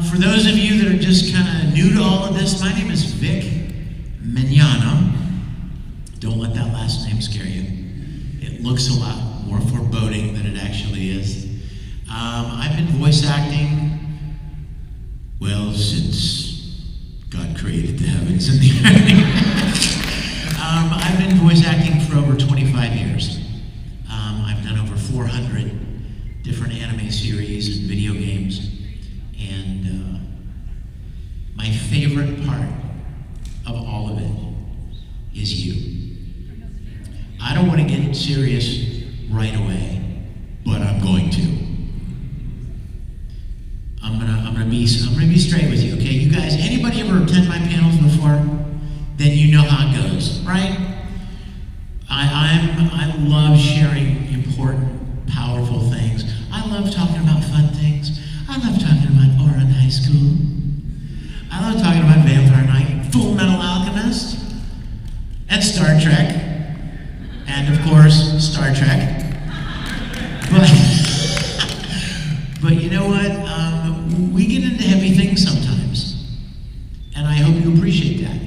For those of you that are just kind of new to all of this, my name is Vic Panels. Don't let that last name scare you. It looks a lot more foreboding than it actually is. I've been voice acting, well, since God created the heavens and the earth. I've been voice acting for over 25 years. I've done over 400 different anime series and video games. And my favorite part of all of it is you. I don't want to get serious right away, but I'm going to. I'm gonna be straight with you, okay? You guys, anybody ever attend my panels before? Then you know how it goes, right? I love sharing important, powerful things. I love talking about fun things. I love talking about Oran High School. I love talking about Vampire Knight, Full Metal Alchemist, and Star Trek, and of course, Star Trek. But you know what? We get into heavy things sometimes, and I hope you appreciate that.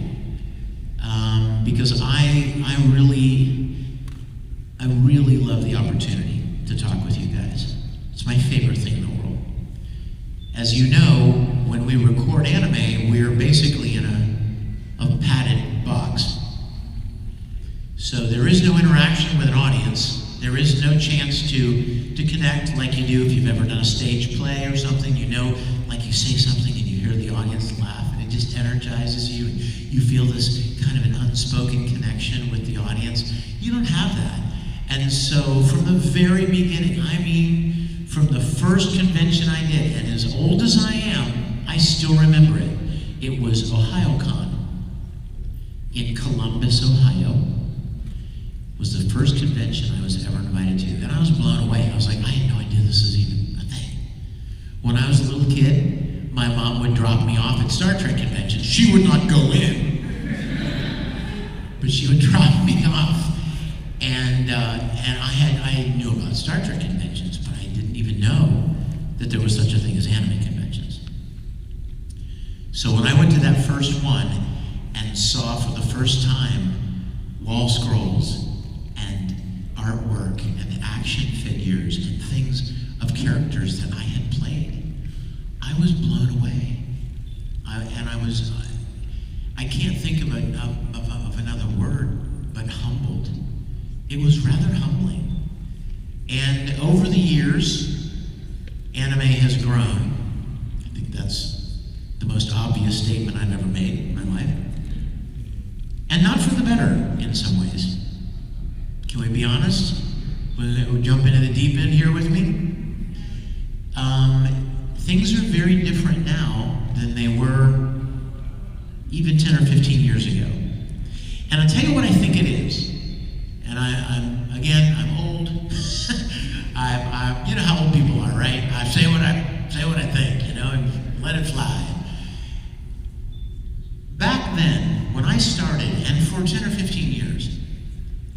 Because I really love the opportunity to talk with you guys. It's my favorite thing in the world. As you know, when we record anime, we're basically in a padded box. So there is no interaction with an audience. There is no chance to connect like you do if you've ever done a stage play or something. You know, like you say something and you hear the audience laugh, and it just energizes you, and you feel this kind of an unspoken connection with the audience. You don't have that. And so from the very beginning, I mean, from the first convention I did, and as old as I am, I still remember it. It was OhioCon in Columbus, Ohio. It was the first convention I was ever invited to, and I was blown away. I was like, I had no idea this was even a thing. When I was a little kid, my mom would drop me off at Star Trek conventions. She would not go in, but she would drop me off. And I knew about Star Trek conventions, but I didn't even know that there was such a thing as anime conventions. So when I went to that first one and saw for the first time wall scrolls and artwork and action figures and things of characters that I had played, I was blown away. I can't think of another word but humbled. It was rather humbling. And over the years, anime has grown. I think that's the most obvious statement I've ever made in my life. And not for the better in some ways. Can we be honest? We'll jump into the deep end here with me. Things are very different now than they were even 10 or 15 years ago. And I'll tell you what I think it is. And I'm old. You know how old people are, right? I say what I think, you know, and let it fly. Back then, when I started, and for 10 or 15 years,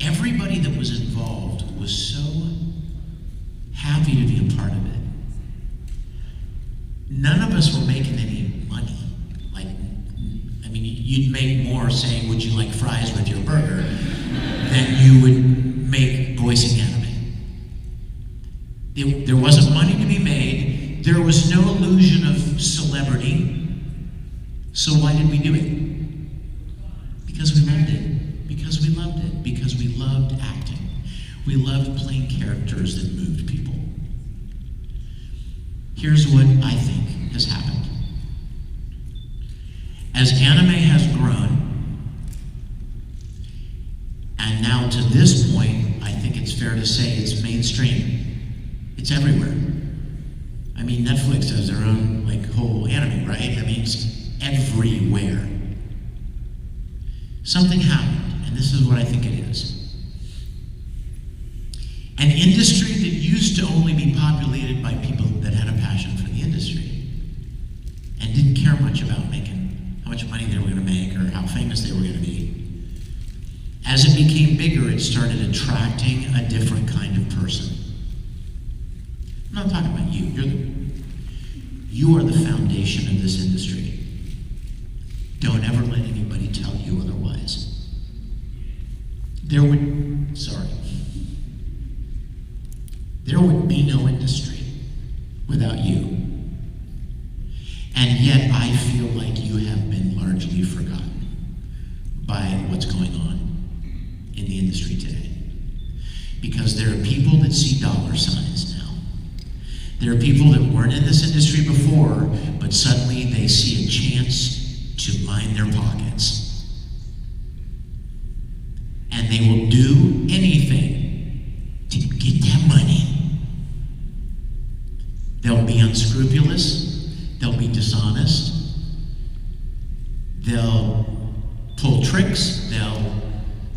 everybody that was involved was so happy to be a part of it. None of us were making any money. You'd make more saying, would you like fries with your burger, than you would make voicing anime. There wasn't money to be made. There was no illusion of celebrity. So why did we do it? Because we loved it. Because we loved it. Because we loved acting. We loved playing characters that moved people. Here's what I think has happened. As anime has grown, and now to this point, I think it's fair to say it's mainstream. It's everywhere. I mean, Netflix has their own whole anime, right? I mean, it's everywhere. Something happened, and this is what I think it is. An industry that used to only be populated by people that had a passion for the industry and didn't care much about how much money they were going to make or how famous they were going to be. As it became bigger, it started attracting a different kind of person. I'm not talking about you. You are the foundation of this industry. Don't ever let anybody tell you otherwise. There would be no industry without you. And yet I feel like you have been largely forgotten by what's going on in the industry today. Because there are people that see dollar signs now. There are people that weren't in this industry before, but suddenly they see a chance to line their pockets. And they will do anything to get that money. They'll be unscrupulous, they'll be dishonest, they'll pull tricks, they'll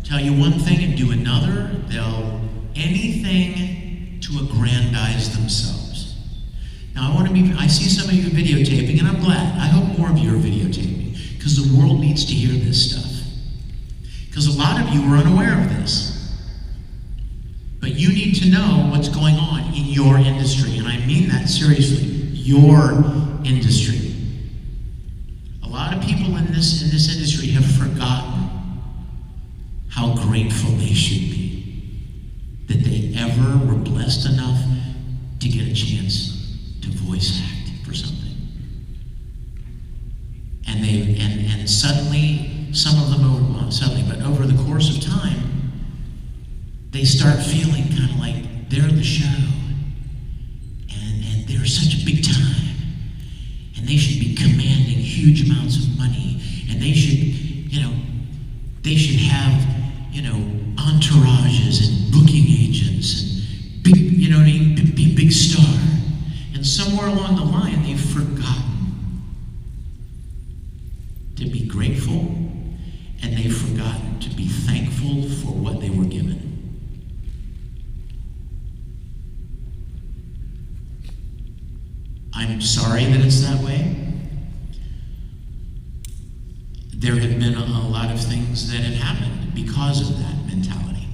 tell you one thing and do another, they'll anything to aggrandize themselves. Now I see some of you videotaping, and I'm glad. I hope more of you are videotaping, because the world needs to hear this stuff. Because a lot of you are unaware of this. But you need to know what's going on in your industry, and I mean that seriously, your industry. A lot of people in this industry have forgotten how grateful they should be that they ever were blessed enough to get a chance to voice act for something. And suddenly, some of them but over the course of time, they start feeling kind of like they're the show, and they're such a big time, and they should be commanding huge amounts of money, and they should have, entourages and booking agents and big, be a big star. And somewhere along the line, they've forgotten to be grateful, and they've forgotten to be thankful for what they were given. I'm sorry that it's that way. There have been a lot of things that have happened because of that mentality.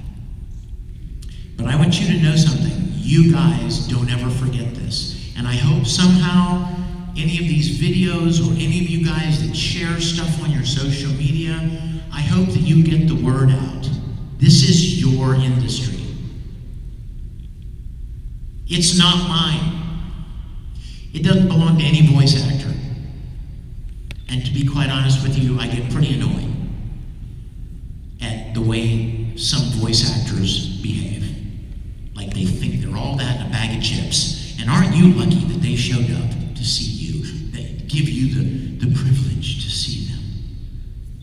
But I want you to know something. You guys don't ever forget this. And I hope somehow any of these videos or any of you guys that share stuff on your social media, I hope that you get the word out. This is your industry. It's not mine. It doesn't belong to any voice actor. And to be quite honest with you, I get pretty annoyed at the way some voice actors behave. Like they think they're all that in a bag of chips. And aren't you lucky that they showed up to see you? They give you the privilege to see them.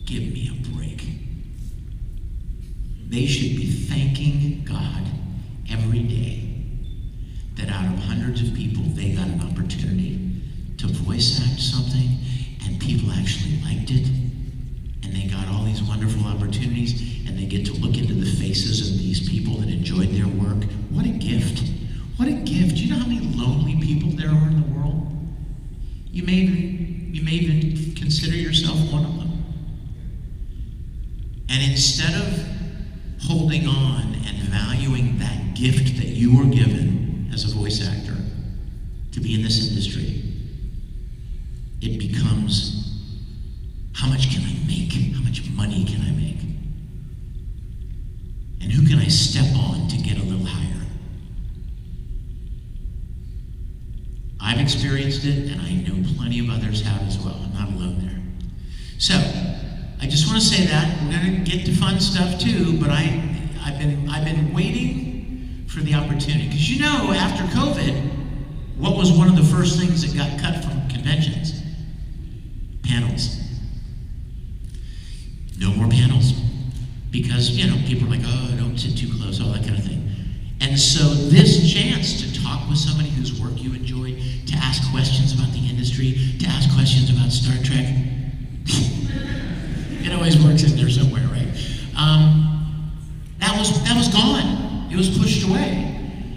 Give me a break. They should be thanking God every day that out of hundreds of people, they got an opportunity to voice act something, and people actually liked it, and they got all these wonderful opportunities, and they get to look into the faces of these people that enjoyed their work. What a gift. What a gift. Do you know how many lonely people there are in the world? You may even consider yourself one of them. And instead of holding on and valuing that gift that you were given as a voice actor to be in this industry, it becomes, how much can I make? How much money can I make? And who can I step on to get a little higher? I've experienced it, and I know plenty of others have as well. I'm not alone there. So, I just want to say that. We're going to get to fun stuff too, but I've been waiting for the opportunity. Because after COVID, what was one of the first things that got cut from conventions? Panels. No more panels. Because, people are like, oh, don't sit too close, all that kind of thing. And so this chance to talk with somebody whose work you enjoyed, to ask questions about the industry, to ask questions about Star Trek, it always works in there somewhere, right? That was gone. It was pushed away.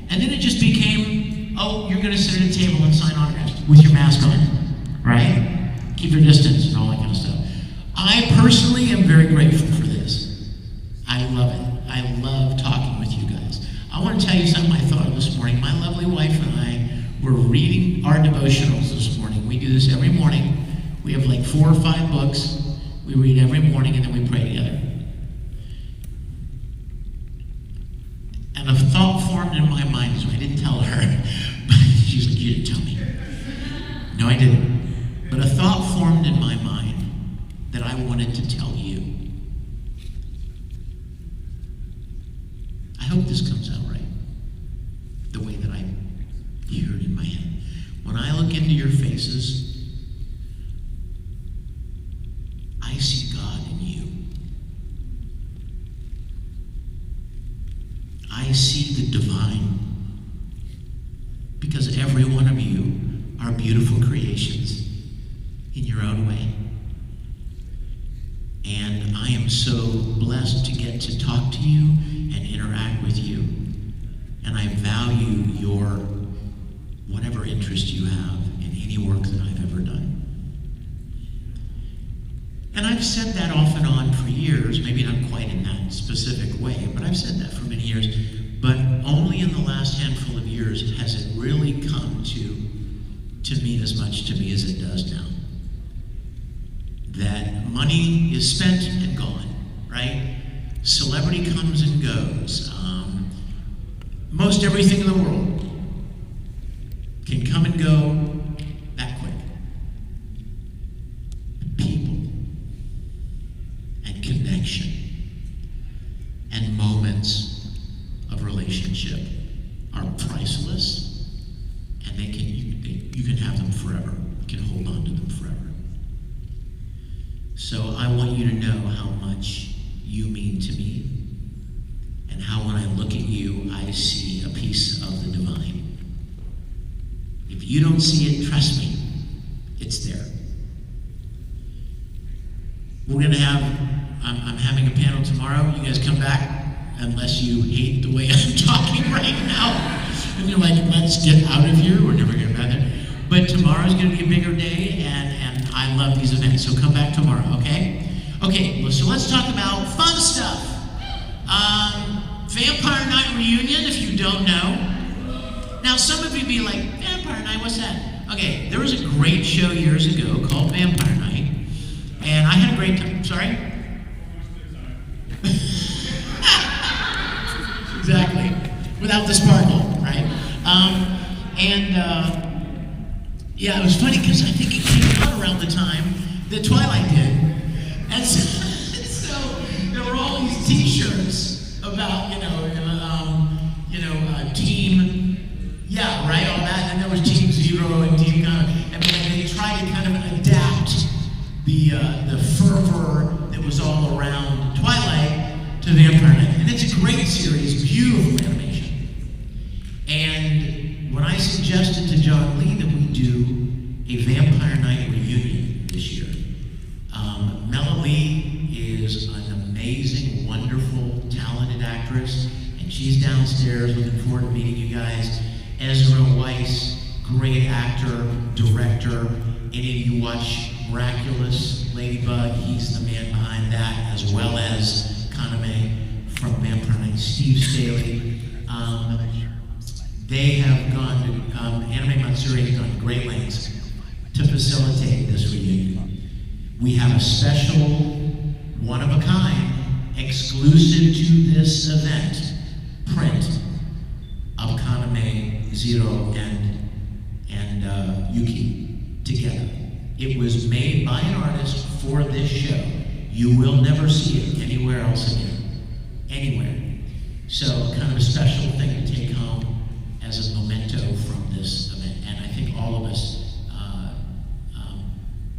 And then it just became, oh, you're gonna sit at a table and sign autographs with your mask on, right? Keep your distance and all that kind of stuff. I personally am very grateful for this. I love it. I love talking with you guys. I want to tell you something I thought of this morning. My lovely wife and I were reading our devotionals this morning. and we do this every morning. We have like 4 or 5 books. We read every morning, and then we pray together. And a thought formed in my mind, so I didn't tell her, but she's like, you didn't tell me. No, I didn't. But a thought formed in my mind that I wanted to tell you. I hope this comes out right, the way that I hear it in my head. When I look into your faces, I see God in you. I see the divine, because every one of you are beautiful creations in your own way. And I am so blessed to get to talk to you and interact with you. And I value your whatever interest you have in any work that I've ever done. And I've said that off and on for years, maybe not quite in that specific way, but I've said that for many years. But only in the last handful of years has it really come to mean as much to me as it does now. That money is spent and gone, right? Celebrity comes and goes. Most everything in the world can come and go that quick. People and connection and moments of relationship are priceless, and you can have them forever. You can hold on to them forever. So I want you to know how much you mean to me, and how when I look at you, I see a piece of the divine. If you don't see it, trust me, it's there. We're gonna have, I'm having a panel tomorrow. You guys come back, unless you hate the way I'm talking right now. And you're like, let's get out of here, we're never gonna be back there. But tomorrow's gonna be a bigger day, and I love these events, so come back tomorrow, okay? Okay, well, so let's talk about fun stuff. Vampire Night Reunion, if you don't know. Now, some of you be like, Vampire Night, what's that? Okay, there was a great show years ago called Vampire Night, and I had a great time. Sorry? Exactly. Without the sparkle, right? Yeah, it was funny because I think it came out around the time that Twilight did. And so there were all these t-shirts about, team, yeah, right, all that. And there was Team Zero and Team and they tried to kind of adapt the fervor that was all around Twilight to Vampire Night. And it's a great series, beautiful animation. And when I suggested to John Lee that we do a Vampire Night reunion this year, Mela Lee is an amazing, wonderful, talented actress, and she's downstairs. Looking forward to meeting you guys. Ezra Weiss, great actor, director. Any of you watch Miraculous, Ladybug, he's the man behind that, as well as Kaname from Vampire Night, Steve Staley. They have gone to, Anime Matsuri has gone to great lengths to facilitate this reunion. We have a special, one of a kind, exclusive to this event, print of Kaname, Zero, and Yuki together. It was made by an artist for this show. You will never see it anywhere else again. Anywhere. So kind of a special thing to take home as a memento from this event. And I think all of us,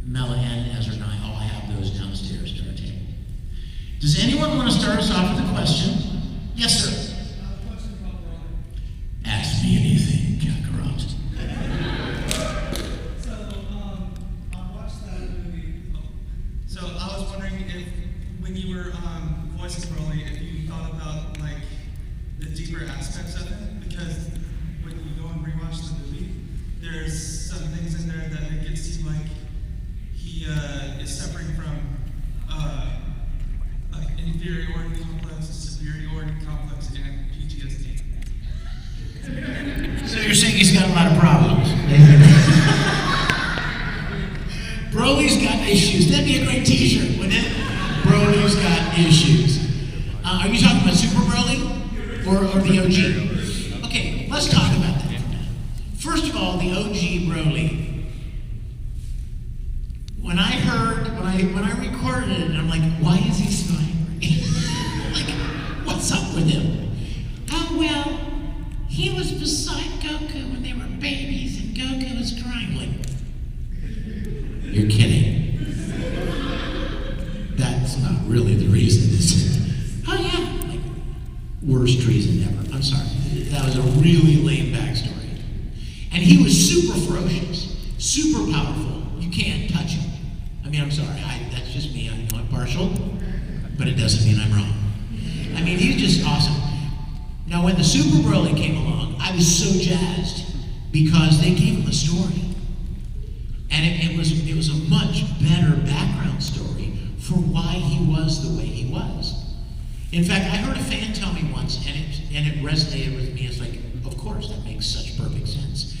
Mela and Ezra and I, all have those downstairs at our table. Does anyone want to start us off with a question? Yes, sir. Question about Veronica. Ask me anything, Kakarot. So, I watched that movie. So I was wondering if, when you were voicing Broly, if you thought about like the deeper aspects of it, because when you go and rewatch the movie, there's some things in there that make it seem like he is suffering from like inferiority complex, superiority complex, and PTSD. So you're saying he's got a lot of problems? Broly's got issues. That'd be a great t-shirt, wouldn't it? Broly's got issues. Are you talking about Super Broly or the OG? Okay, let's talk about that. First of all, the OG Broly. When I recorded it, I'm like, why is he so angry? Like, what's up with him? Oh, well, he was beside Goku when they were babies, and Goku was crying. Like, you're kidding. That's not really the reason, is it? Oh, yeah. Like, worst reason ever. I'm sorry. That was a really lame backstory. And he was super ferocious, super powerful. You can't touch him. I mean, I'm sorry, that's just me. I know I'm partial, but it doesn't mean I'm wrong. I mean, he's just awesome. Now, when the Super Broly came along, I was so jazzed because they gave him a story. And it was a much better background story for why he was the way he was. In fact, I heard a fan tell me once, and it resonated with me. It's like, of course, that makes such perfect sense.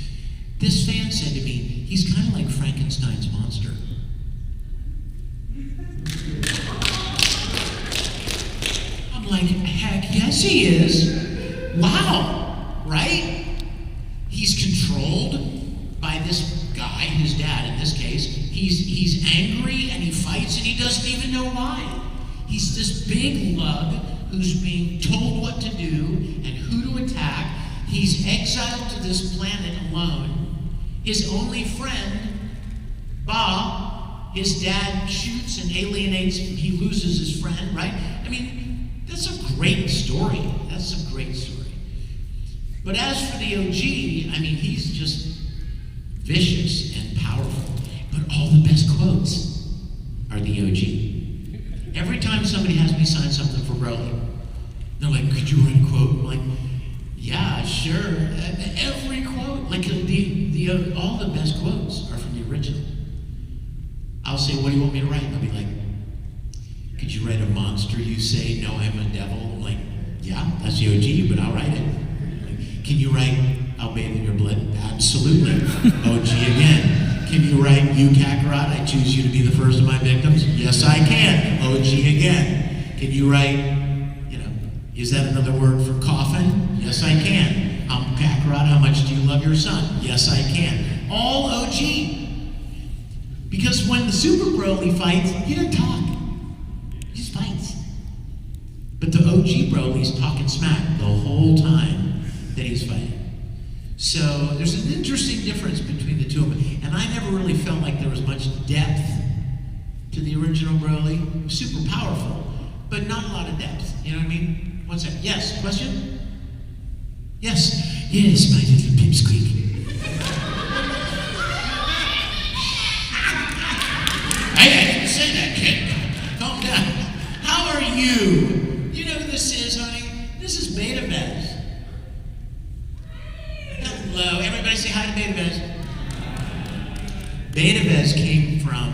This fan said to me, he's kind of like Frankenstein's monster. I'm like, heck yes he is. Wow, right? He's controlled by this guy, his dad in this case. He's angry and he fights and he doesn't even know why. He's this big lug who's being told what to do and who to attack. He's exiled to this planet alone. His only friend, Ba, his dad shoots and alienates him. He loses his friend, right? I mean, that's a great story. That's a great story. But as for the OG, I mean, he's just vicious and powerful. But all the best quotes are the OG. Every time somebody has me sign something for Broly, they're like, could you write a quote? I'm like, yeah, sure. Every quote, like all the best quotes are from the original. I'll say, what do you want me to write? And they'll be like, could you write a monster you say, no, I'm a devil? I'm like, yeah, that's the OG, but I'll write it. Like, can you write, I'll bathe in your blood? Absolutely. OG again. Can you write, you Kakarot, I choose you to be the first of my victims? Yes, I can. OG again. Can you write, is that another word for coffin? Yes, I can. I'm Kakarot, how much do you love your son? Yes, I can. All OG. Because when the Super Broly fights, he doesn't talk. He just fights. But the OG Broly's talking smack the whole time that he's fighting. So there's an interesting difference between the two of them. And I never really felt like there was much depth to the original Broly. It was super powerful, but not a lot of depth. You know what I mean? What's that? Yes, question? Yes, my little pipsqueak. I didn't say that, kid. Calm down. How are you? You know who this is, honey? This is Beta Vez. Hello, everybody say hi to Beta Vez. Beta Vez came from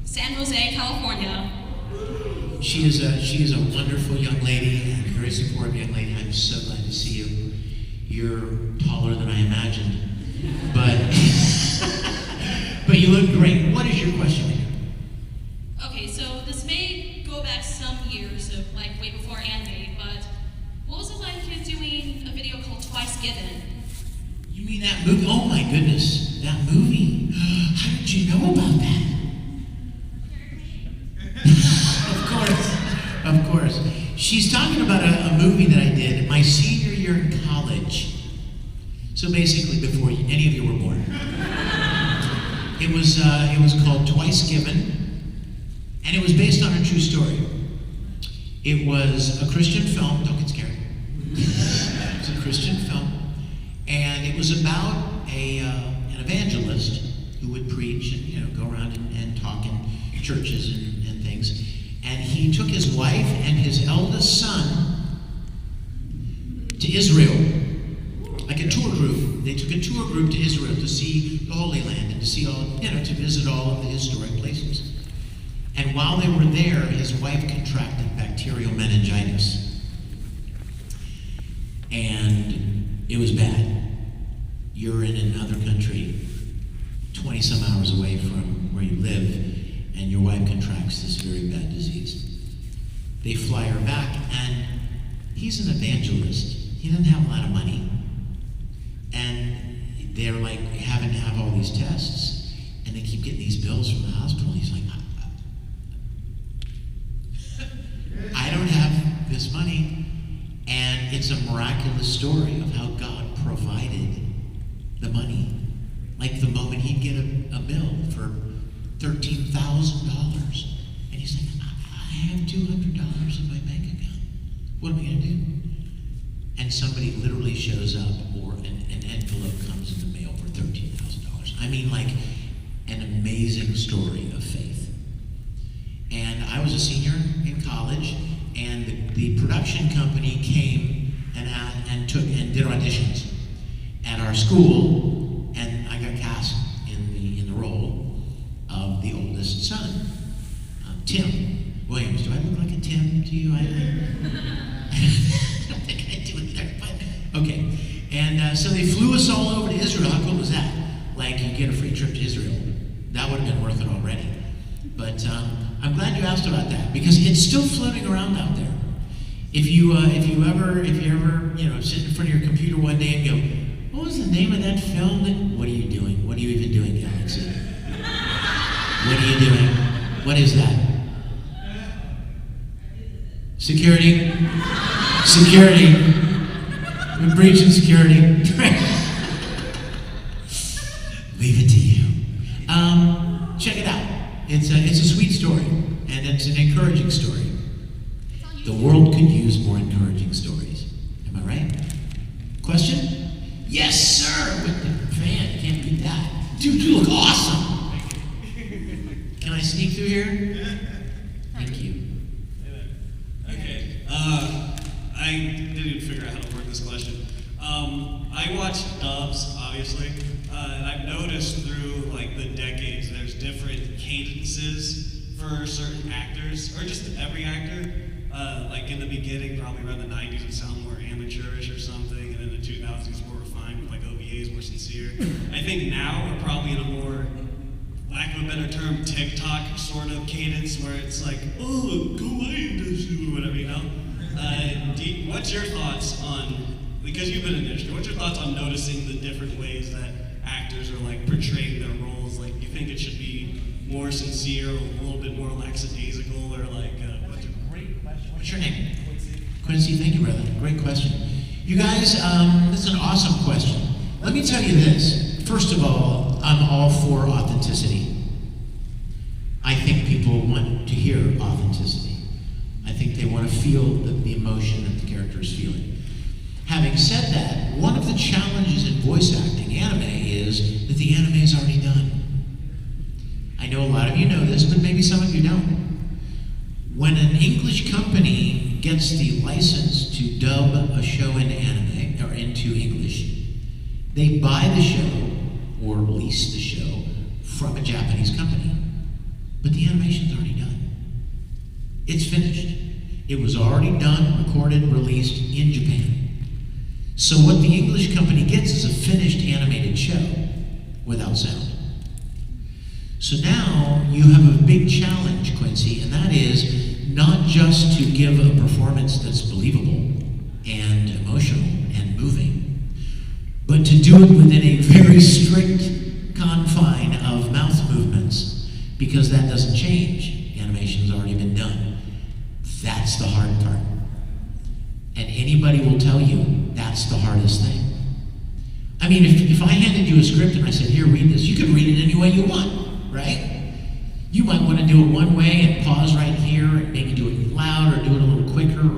San Jose, California. She is a wonderful young lady and a very supportive young lady. I'm so glad to see you. You're taller than I imagined, but you look great. What is your question? Okay, so this may go back some years, so like way before anime, but what was it like doing a video called Twice Given? You mean that movie? Oh my goodness, that movie. How did you know about that? Of course. She's talking about a movie that I did my senior year in college. So basically before any of you were born. It was called Twice Given, and it was based on a true story. It was a Christian film. Don't get scared. It was a Christian film, and it was about an evangelist who would preach and go around and talk in churches and things. And he took his wife and his eldest son to Israel, like a tour group. They took a tour group to Israel to see the Holy Land and to see all, to visit all of the historic places. And while they were there, his wife contracted bacterial meningitis. And it was bad. You're in another country, 20 some hours away from where you live. contracts this very bad disease. They fly her back, and he's an evangelist. He doesn't have a lot of money. And they're like having to have all these tests, and they keep getting these bills from the hospital. He's like, I don't have this money. And it's a miraculous story of how God provided the money. Like the moment he'd get a bill for $13,000, and he's like, I have $200 in my bank account. What am I gonna do? And somebody literally shows up, or an envelope comes in the mail for $13,000. I mean, like an amazing story of faith. And I was a senior in college, and the production company came and did auditions at our school, and I got cast in the role of the oldest son, Tim Williams. Do I look like a Tim to you? I don't think I do either, but okay. And so they flew us all over to Israel. How cool was that? Like, you get a free trip to Israel. That would have been worth it already. But I'm glad you asked about that, because it's still floating around out there. If you ever sit in front of your computer one day and go, what was the name of that film? What are you doing? What are you even doing, Galaxy? What are you doing? What is that? Security? Security. We're breaching security. Leave it to you. Check it out. It's a sweet story, and it's an encouraging story. The world could use more encouraging stories. Am I right? Question? Yes, sir! With the fan, can't beat that. Dude, you look awesome! Can I sneak through here? Thank you. Okay. I didn't even figure out how to work this question. I watch dubs, obviously, and I've noticed through like the decades there's different cadences for certain actors, or just every actor. Like in the beginning, probably around the 90s, it sounded more amateurish or something, and in the 2000s, it's more refined with like OVAs, more sincere. I think now we're probably in a more, lack of a better term, TikTok sort of cadence where it's like, oh, kawaii desu, or whatever, you know? What's your thoughts on, because you've been in the industry, what's your thoughts on noticing the different ways that actors are like portraying their roles? Like, do you think it should be more sincere, or a little bit more lackadaisical, or like, what's your name? Quincy, thank you, brother. Great question. You guys, this is an awesome question. Let me tell you this. First of all, I'm all for authenticity. I think people want to hear authenticity. I think they want to feel the emotion that the character is feeling. Having said that, one of the challenges in voice acting anime is that the anime is already done. I know a lot of you know this, but maybe some of you don't. When an English company gets the license to dub a show into anime, or into English, they buy the show, or lease the show, from a Japanese company. But the animation's already done. It's finished. It was already done, recorded, released in Japan. So what the English company gets is a finished animated show without sound. So now you have a big challenge, Quincy, and that is not just to give a performance that's believable and emotional and moving, but to do it within a very strict confine of mouth movements, because that doesn't change. Animation's already been done. That's the hard part. And anybody will tell you that's the hardest thing. I mean, if I handed you a script and I said, here, read this, you could read it any way you want, right? You might want to do it one way and pause right here and maybe do it loud or do it a little quicker,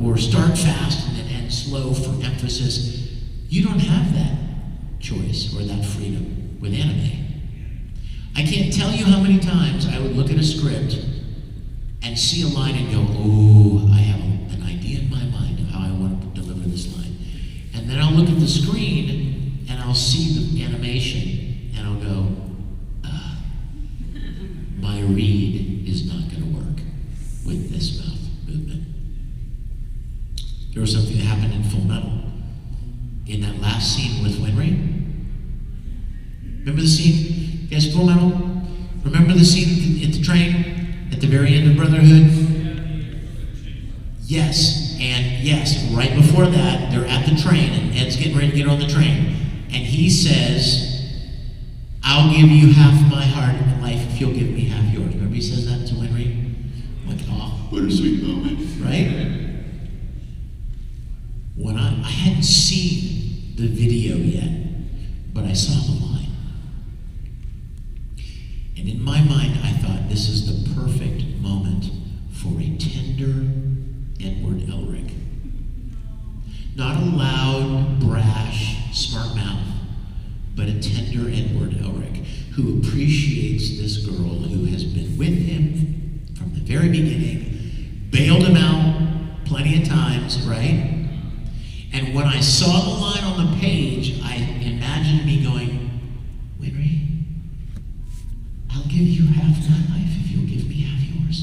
or start fast and then end slow for emphasis. You don't have that choice or that freedom with anime. I can't tell you how many times I would look at a script and see a line and go, oh, I have an idea in my mind of how I want to deliver this line. And then I'll look at the screen and I'll see the animation and I'll go, my read is not going to work with this mouth movement. There was something that happened in Full Metal. In that last scene with Winry. Remember the scene? Yes, Full Metal? Remember the scene at the train? very end of Brotherhood? Yes, and yes, right before that, they're at the train, and Ed's getting ready to get on the train, and he says, I'll give you half my heart and life if you'll give me half yours. Remember he says that to Henry? Like, oh, what a sweet moment. Right? When I hadn't seen the video yet, but I saw the line. And in my mind, I thought this is the perfect moment for a tender Edward Elric. Not a loud, brash, smart mouth, but a tender Edward Elric who appreciates this girl who has been with him from the very beginning, bailed him out plenty of times, right? And when I saw the line on the page, I imagined me going, Winry, I'll give you half my life if you'll give me half yours.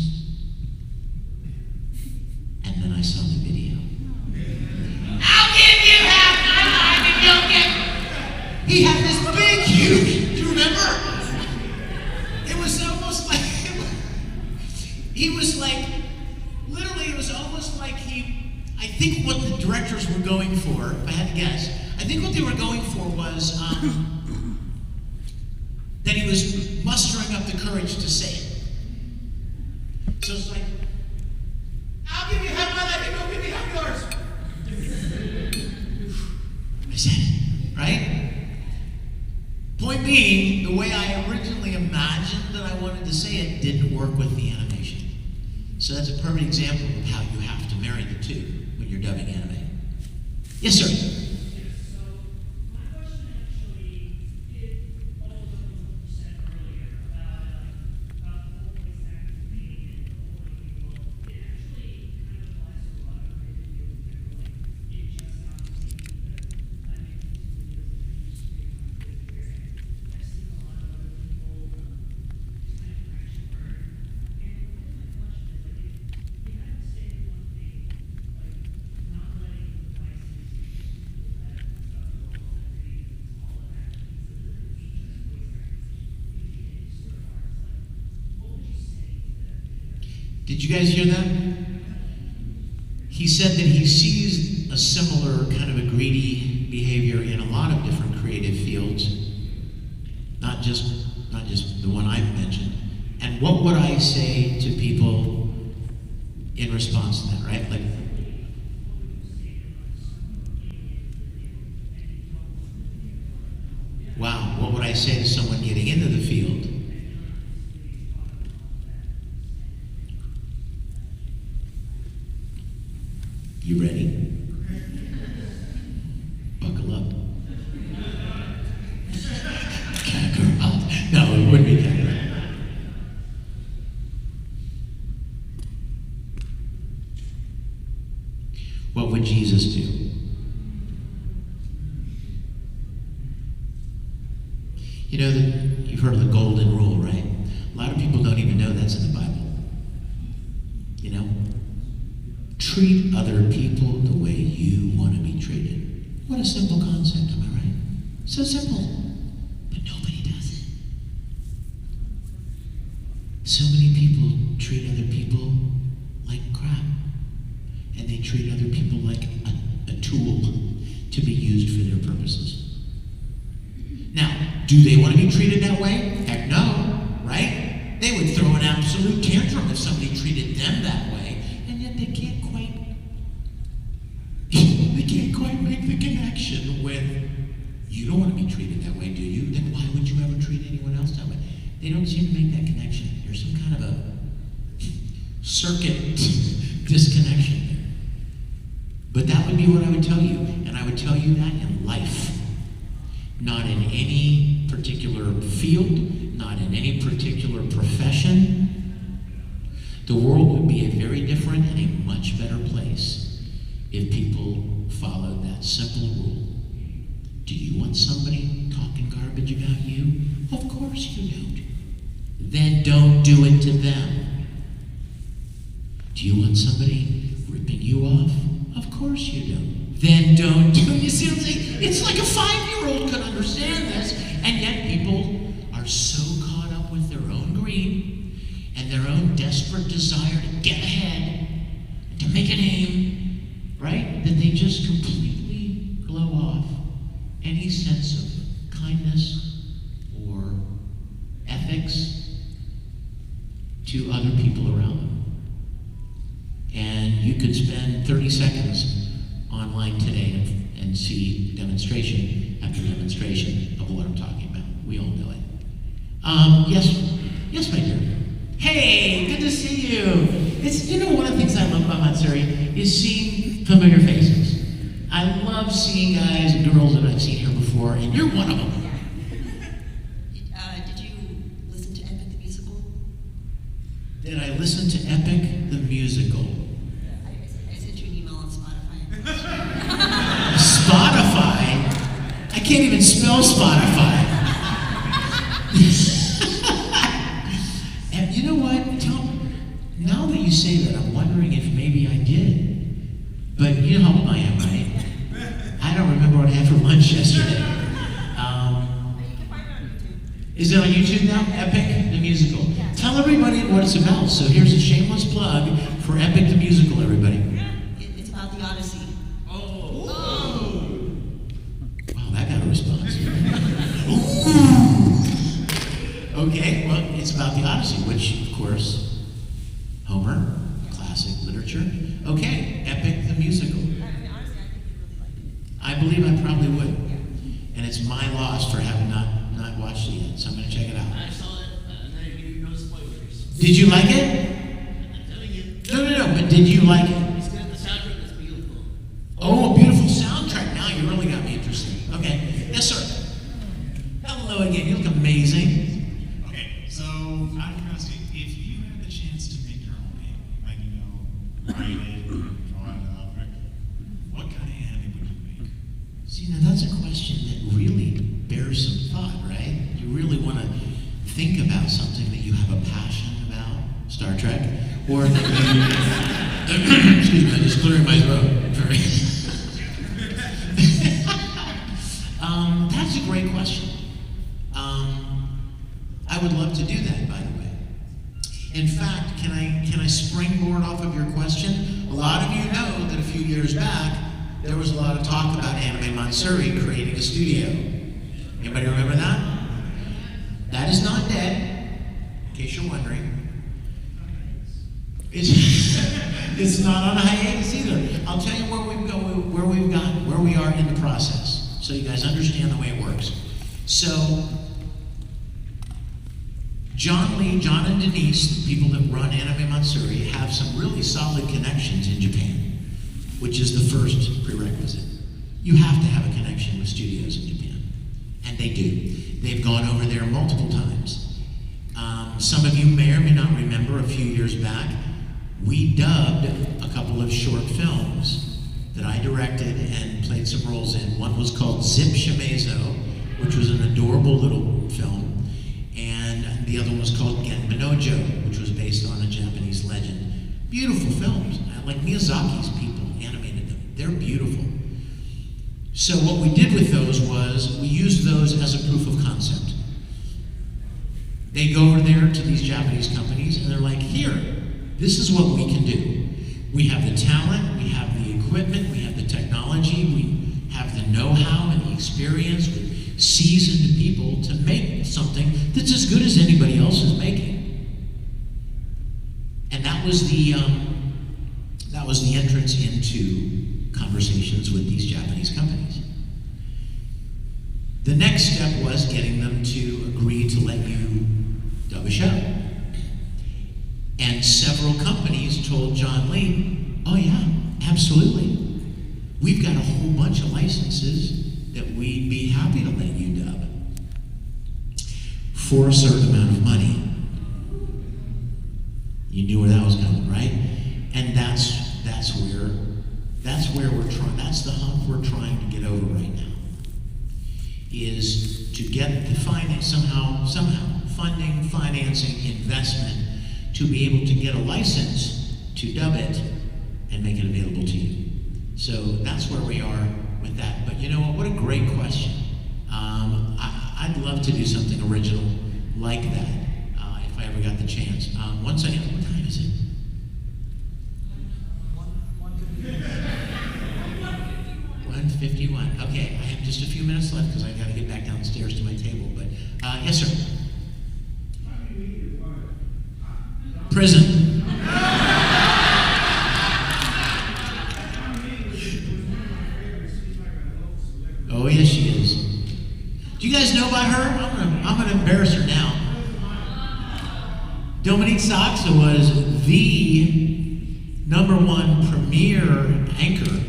And then I saw the video. I'll give you half my life if you'll give. He had this big, huge. Do you remember? It was almost like he was like, literally, it was almost like I think what the directors were going for, if I had to guess, I think what they were going for was that he was mustering up the courage to say it. So it's like, I'll give you half my life, you go give me half yours. I said it, right? Point being, the way I originally imagined that I wanted to say it didn't work with the animation. So that's a perfect example of how you have to marry the two when you're dubbing anime. Yes, sir. Did you guys hear that? He said that he sees a similar kind of a greedy behavior in a lot of different creative fields, not just the one I've mentioned. And what would I say to people in response to that, right? Like, wow, what would I say to someone getting into the field? You ready? Buckle up. No, it wouldn't be that. What would Jesus do? You know that you've heard of the golden rule, right? A lot of people don't even know that's in the Bible. You know? Treat other people the way you want to be treated. What a simple concept, am I right? So simple, but nobody does it. So many people treat other people like crap, and they treat other people like a tool to be used for their purposes. Now, do they want to be treated that way? Heck no, right? They would throw an absolute tantrum if somebody treated them that way, and yet they can't quite make the connection with, you don't want to be treated that way, do you? Then why would you ever treat anyone else that way? They don't seem to make that connection. There's some kind of a circuit disconnection there. But that would be what I would tell you. And I would tell you that in life. Not in any particular field, not in any particular profession. The world would be a very different and a much better place if people followed that simple rule. Do you want somebody talking garbage about you? Of course you don't. Then don't do it to them. Do you want somebody ripping you off? Of course you don't. Then don't do it. You see what I'm saying? It's like a 5-year-old could understand this, and yet people are so caught up with their own greed and and their own desperate desire to get ahead, to make a name, right? That they just completely blow off any sense of kindness or ethics to other people around them. And you could spend 30 seconds online today and see demonstration after demonstration of what I'm talking about. We all know it. Yes, my dear. Hey, good to see you. It's, one of the things I love about Matsuri is seeing familiar faces. I love seeing guys and girls that I've seen here before, and you're one of them. Did you listen to Epic the Musical? Did I listen to Epic the Musical? I sent you an email on Spotify. Spotify? I can't even spell Spotify. And you know what? Now that you say that, I'm wondering if maybe I did. But you know how old I am, right? I don't remember what I had for lunch yesterday. Is it on YouTube now? Epic the Musical. Yeah. Tell everybody what it's about. So here's a shameless plug for Epic the Musical, everybody. It's about the Odyssey. Wow, that got a response. Okay, well, it's about the Odyssey, which, of course, Homer, classic literature. Okay, Epic the Musical. Honestly, I think you really liked it. I believe I probably would. And it's my loss for having not watched it yet, so I'm going to check it out. I saw it, and I give you no spoilers. Did you like it? I'm telling you. No, but did you like it? It's got the soundtrack that's beautiful. Oh, a beautiful soundtrack. Now you really got me interested. Okay, yes, sir. Hello again. You look amazing. Okay, so out of curiosity, if you had the chance to make your own name, like write it, draw it up, right? What kind of anime would you make? See, now that's a question that really bears some thought, right? You really want to think about something that you have a passion about, Star Trek, or that you, excuse me, I'm just clearing my throat. That's a great question. I would love to do that, by the way. In fact, can I springboard off of your question? A lot of you know that a few years back, there was a lot of talk about Anime Matsuri creating a studio. Anybody remember that? That is not dead, in case you're wondering. It's not on a hiatus either. I'll tell you where we are in the process, so you guys understand the way it works. So, John and Denise, the people that run Anime Matsuri, have some really solid connections in Japan, which is the first prerequisite. You have to have a connection with studios in Japan, and they do. They've gone over there multiple times. Some of you may or may not remember a few years back, we dubbed a couple of short films that I directed and played some roles in. One was called Zip Shimezo, which was an adorable little film, and the other one was called Gen Minojo, which was based on a Japanese legend. Beautiful films, like Miyazaki's people animated them. They're beautiful. So what we did with those was we used those as a proof of concept. They go over there to these Japanese companies and they're like, here, this is what we can do. We have the talent, we have the equipment, we have the technology, we have the know-how and the experience with seasoned people to make something that's as good as anybody else is making. And that was the entrance into conversations with these Japanese companies. The next step was getting them to agree to let you dub a show. And several companies told John Lee, oh yeah, absolutely. We've got a whole bunch of licenses that we'd be happy to let you dub for a certain amount of money. You knew where that was coming, right? And that's where we're trying, that's the hump we're trying to get over right now. Is to get the finance, somehow, funding, financing, investment, to be able to get a license to dub it and make it available to you. So that's where we are with that. But you know what a great question. I'd love to do something original like that. If if I ever got the chance. One second. What time is it? 1:51. Okay, I have just a few minutes left because I got to get back downstairs to my table. But yes, sir. Prison. Oh yes, she is. Do you guys know about her? I'm gonna embarrass her now. Dominique Saxa was the #1 premier anchor,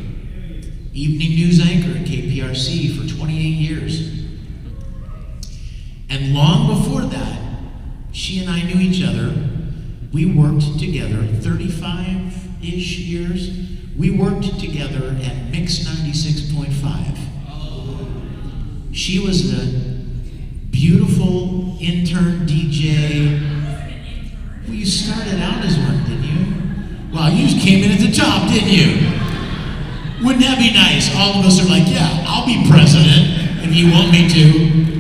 evening news anchor at KPRC for 28 years. And long before that, she and I knew each other. We worked together 35-ish years. We worked together at Mix 96.5. She was the beautiful intern DJ. Well, you started out as one, didn't you? Well, you just came in at the top, didn't you? Wouldn't that be nice? All of us are like, yeah, I'll be president if you want me to.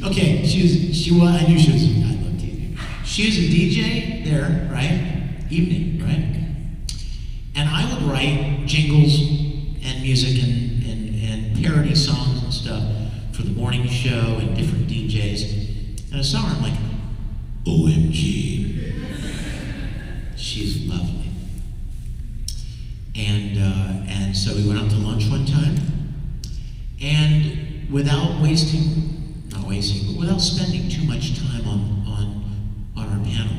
Okay, I knew she was, I love TV. She was a DJ there, right? Evening, right? And I would write jingles and music and parody songs and stuff for the morning show and different DJs. And I saw her, I'm like, OMG. She's lovely. And so we went out to lunch one time, and without spending too much time on our panel,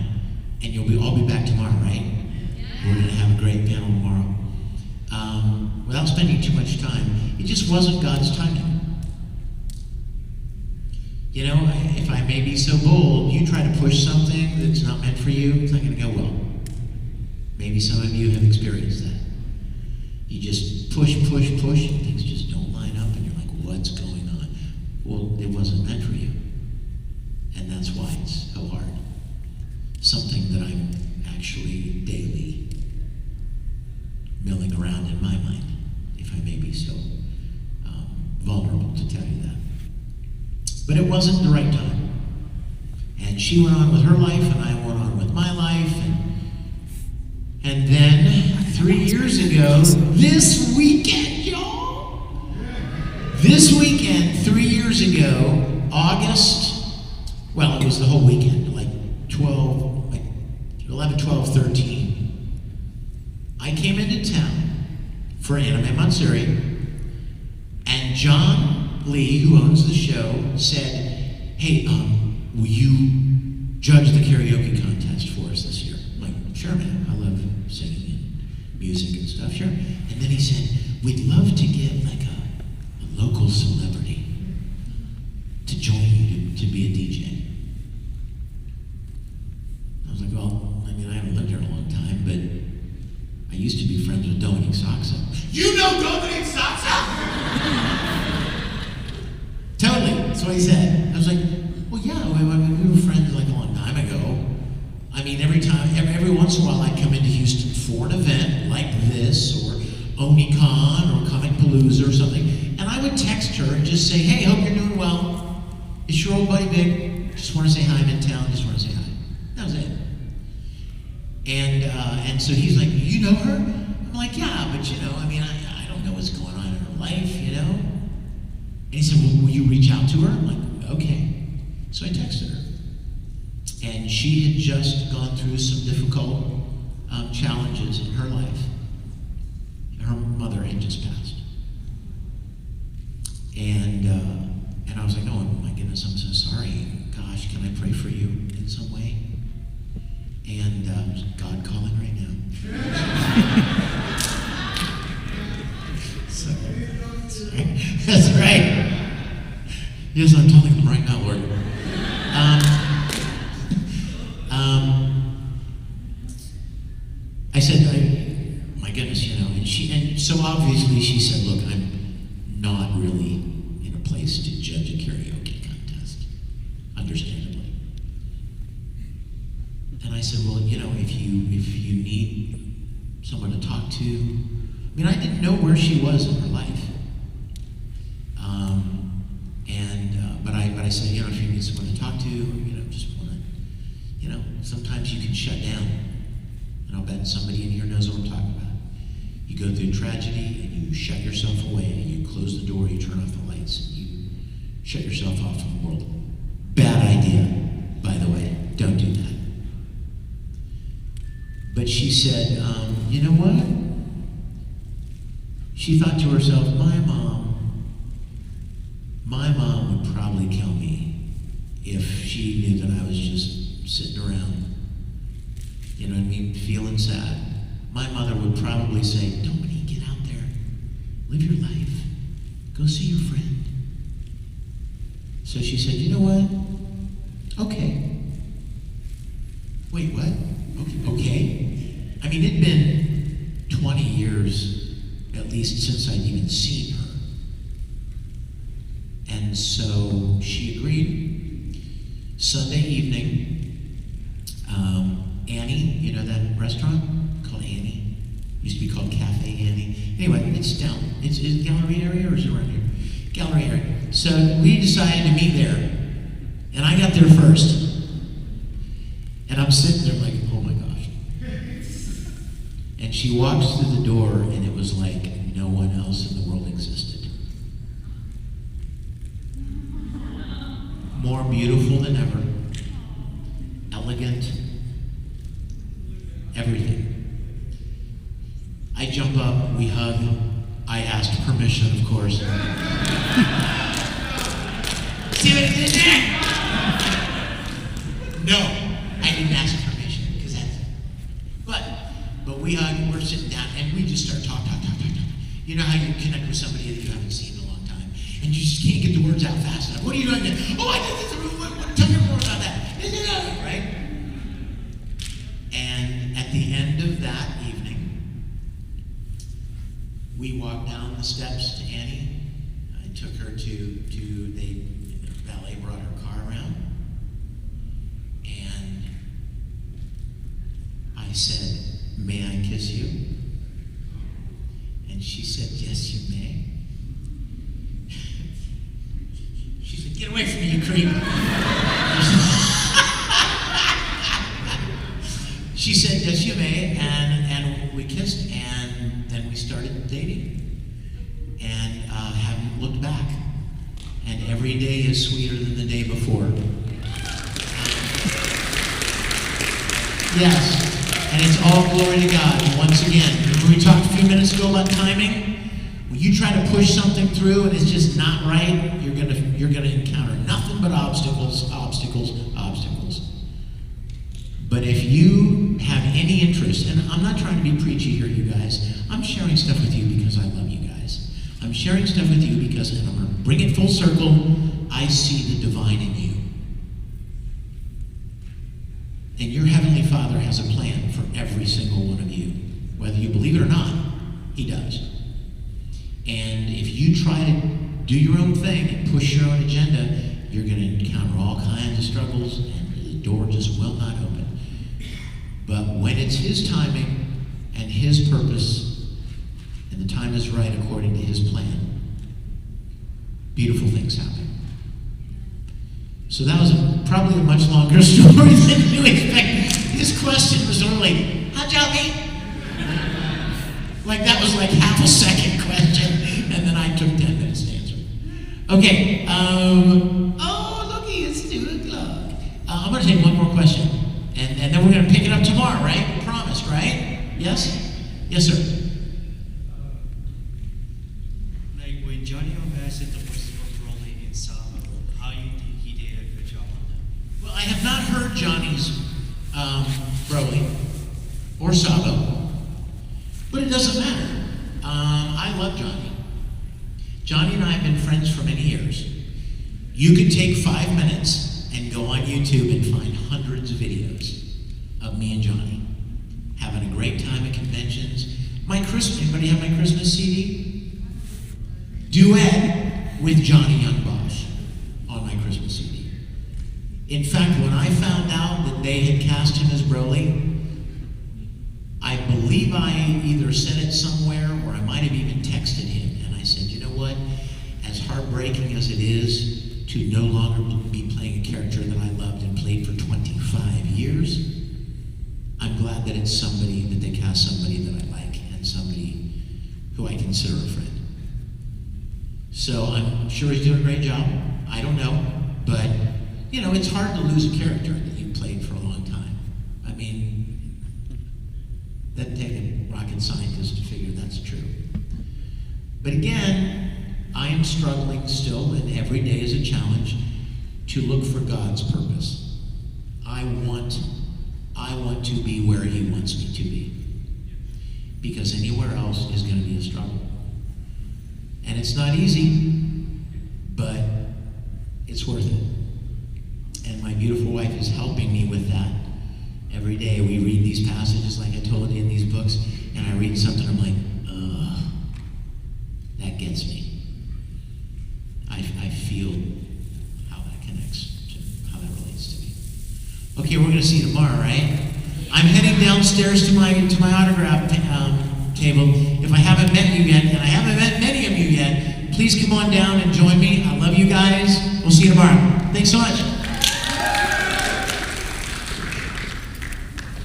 and I'll be back tomorrow, right? We're gonna have a great panel tomorrow. Without spending too much time, it just wasn't God's timing. You know, if I may be so bold, you try to push something that's not meant for you, it's not gonna go well. Maybe some of you have experienced that. You just push, and things just don't line up, and you're like, what's going on? Well, it wasn't meant for you. And that's why it's so hard. Something that I'm actually daily milling around in my mind, if I may be so vulnerable to tell you that. But it wasn't the right time. And she went on with her life, and I went on with my life, and then 3 years ago, this weekend, y'all. This weekend, 3 years ago, August, well, it was the whole weekend, like 11, 12, 13. I came into town for Anime Matsuri, and John Lee, who owns the show, said, hey, will you judge the karaoke contest for us this year? I'm like, sure, man, I love singing and music and stuff, sure. And then he said, we'd love to get like a local celebrity to join you to be a DJ. I was like, well, I mean, I haven't lived here in a long time, but I used to be friends with Dominique Saxa. You know Dominique Saxa? Totally, that's what he said. I was like, well, yeah, we were friends like a long time ago. I mean, every once in a while I'd come into Houston for an event like this, or OniCon, or Comic Palooza or something, and I would text her and just say, hey, hope you're doing well. It's your old buddy Vic. Just want to say hi, I'm in town, just want to say hi. That was it. And so he's like, you know her? I'm like, yeah, but you know, I mean, I don't know what's going on in her life, you know? And he said, well, will you reach out to her? I'm like, okay. So I texted her. And she had just gone through some difficult challenges in her life. Her mother had just passed. And I was like, oh my goodness, I'm so sorry. Gosh, can I pray for you in some way? And God calling right now. So, that's right. Yes, I'm telling him right now, Lord. I said, my goodness, you know, and so obviously she said, look, I'm not really in a place to judge a karaoke contest, understandably. And I said, well, you know, if you need someone to talk to, I mean, I didn't know where she was in her life. But I said, you know, if you need someone to talk to, you know, just want to sometimes you can shut down. And I'll bet somebody in here knows what I'm talking about. You go through tragedy and you shut yourself away, and you close the door, you turn off the lights, you shut yourself off from the world. Bad idea, by the way. Don't do that. But she said, you know what? She thought to herself, my mom would probably kill me if she knew that I was just sitting around, you know what I mean, feeling sad. My mother would probably say, Dominique, get out there, live your life, go see your friend. So she said, you know what? Okay. Wait, what? Okay. I mean, it'd been 20 years, at least, since I'd even seen her. And so she agreed. Sunday evening, Annie, you know that restaurant called Annie? Used to be called Cafe Annie. Anyway, it's down. It's in the gallery area, or is it around here? Gallery area. So we decided to meet there. And I got there first. And I'm sitting there like, oh my gosh. And she walks through the door, and it was like no one else in the world existed. More beautiful than ever. Elegant. Everything. I jump up, we hug. I asked permission, of course. See what I did there? No, I didn't ask permission, because that's it. But we hug, we're sitting down, and we just start talking. You know how you connect with somebody that you haven't seen in a long time, and you just can't get the words out fast enough. What are you doing there? Oh, I did this. Tell me more about that. Right? And at the end of that evening, we walked down the steps to Annie. I took her the valet brought her car around. And I said, may I kiss you? And she said, yes, you may. She said, get away from me, you creep. She said, yes, you may, and we kissed, and then we started dating, and haven't looked back. And every day is sweeter than the day before. Yes, and it's all glory to God. And once again, remember we talked a few minutes ago about timing? When you try to push something through and it's just not right, you're gonna encounter nothing but obstacles. But if you have any interest, and I'm not trying to be preachy here, you guys, I'm sharing stuff with you because I love you guys. I'm sharing stuff with you because, and I'm going to bring it full circle, I see the divine in you. And your Heavenly Father has a plan for every single one of you. Whether you believe it or not, He does. And if you try to do your own thing and push your own agenda, you're going to encounter all kinds of struggles, and the door just will not open. But when it's His timing and His purpose, and the time is right according to His plan, beautiful things happen. So that was probably a much longer story than you expected. His question was only, how'd y'all meet? Like that was like half a second question, and then I took 10 minutes to answer. Okay, oh, looky, it's 2 o'clock. I'm going to take one more question. And then we're going to pick it up tomorrow, right? We promised, right? Yes? Yes, sir. Like when Johnny O'Bassett, the voice of Broly in Sabo, how you think he did a good job on that? Well, I have not heard Johnny's Broly or Sabo, but it doesn't matter. I love Johnny. Johnny and I have been friends for many years. You could take 5 minutes and go on YouTube and find hundreds of videos of me and Johnny having a great time at conventions. Anybody have my Christmas CD? Duet with Johnny Youngbosch on my Christmas CD. In fact, when I found out that they had cast him as Broly, I believe I either said it somewhere or I might have even texted him, and I said, you know what, as heartbreaking as it is to no longer be playing a character that I loved and played for 25 years, it's somebody, that they cast somebody that I like and somebody who I consider a friend. So I'm sure he's doing a great job. I don't know, but you know, it's hard to lose a character that you played for a long time. I mean, doesn't take a rocket scientist to figure that's true. But again, I am struggling still, and every day is a challenge to look for God's purpose. I want to be where He wants me to be, because anywhere else is going to be a struggle. And it's not easy, but it's worth it. And my beautiful wife is helping me with that. Every day we read these passages, like I told you, in these books, and I read something, I'm like, ugh, that gets me. I feel how that connects to how that relates to me. Okay, we're going to see you tomorrow, right? I'm heading downstairs to my autograph table. If I haven't met you yet, and I haven't met many of you yet, please come on down and join me. I love you guys. We'll see you tomorrow. Thanks so much.